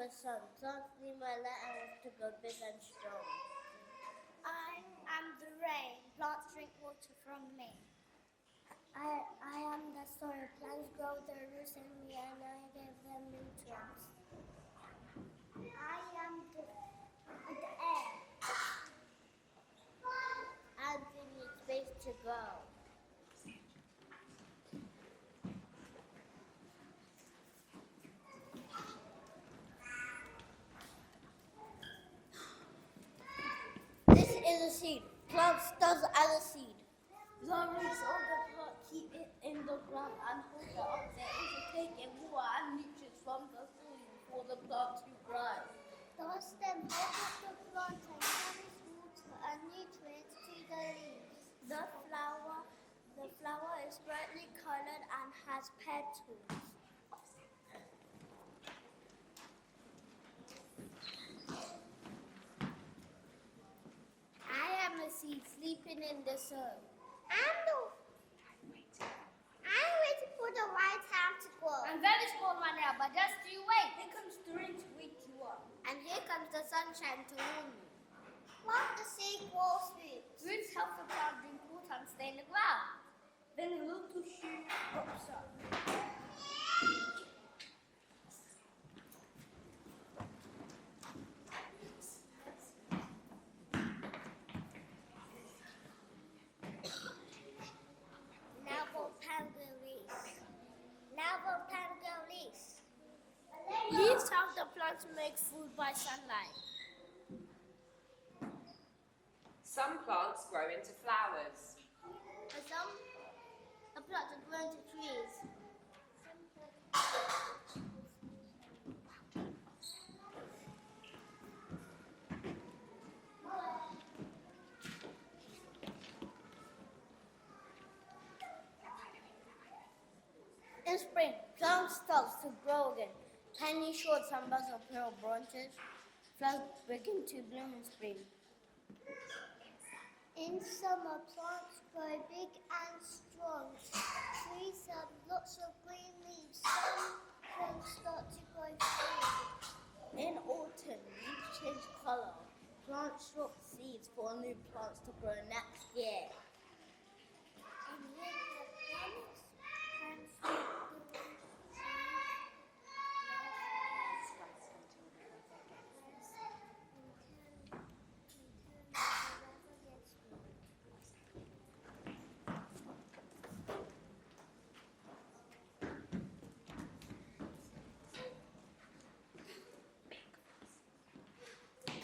the sun. Plants need my light and want to grow big and strong. I am the rain. Plants drink water from me. I am the soil. Plants grow their roots in me and I give them nutrients. I am the air. And they need space to grow. This is a seed. Plant starts as a seed. The roots of the plant keep it in the ground and hold it up there. It will take in water and nutrients from the soil for the plant to grow. The stem holds up the plant and carries water and nutrients to the leaves. The flower is brightly colored and has petals. I am a seed sleeping in the sun. I'm waiting for the right time to grow. I'm very small right now, but just you wait. Here comes the rain to wake you up. And here comes the sunshine to warm you. Plant the seed grows roots. Roots help the plant drink water and stay in the ground. Then a little shoot pops up. Leaves help the plant to make food by sunlight. Some plants grow into flowers. The plants are grown to trees. In spring, plant starts to grow again. Tiny short and buds appear on branches. Flowers begin to bloom in spring. In summer, plants grow big and strong. Trees have lots of green leaves. Some plants start to grow fruit. In autumn, leaves change color. Plants drop seeds for new plants to grow next year. In winter, plants can fruit the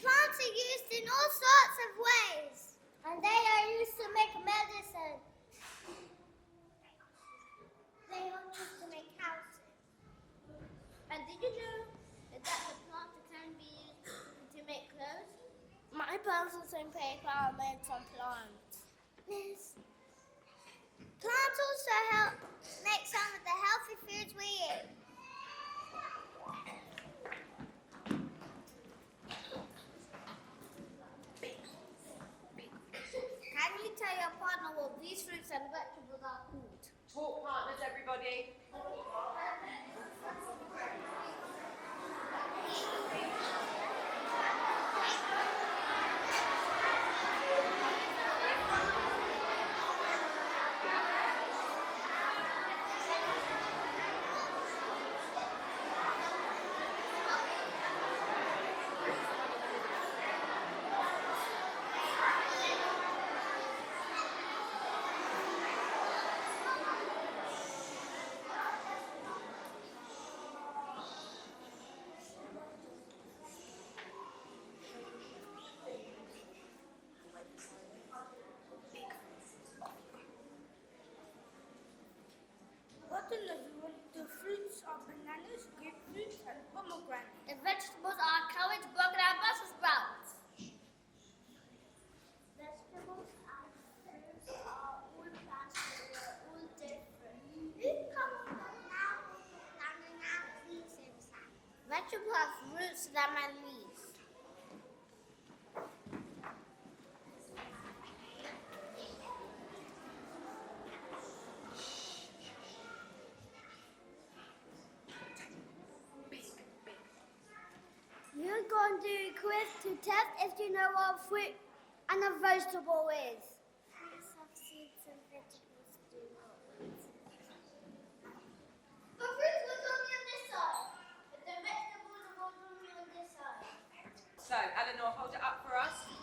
Plants are used in all sorts of ways, and they are used to make medicine. They are used to make houses. And did you know that the plants can be used to make clothes? My pencils and paper are made from plants. Yes. Plants also help make some of the healthy foods we eat. Can you tell your partner what these fruits and vegetables are called? Talk partners, everybody. The fruits are bananas, grapefruits, and pomegranates. The vegetables are carrots, broccoli, and Brussels sprouts. Vegetables and fruits are all plants, but they're all different. Who comes from now and leaves inside? Vegetables have roots, stem, and leaves. quiz to test if you know what a fruit and a vegetable is. Fruits have seeds and vegetables do not. The fruit was only on this side, but the vegetables are only on this side. So, Eleanor, hold it up for us.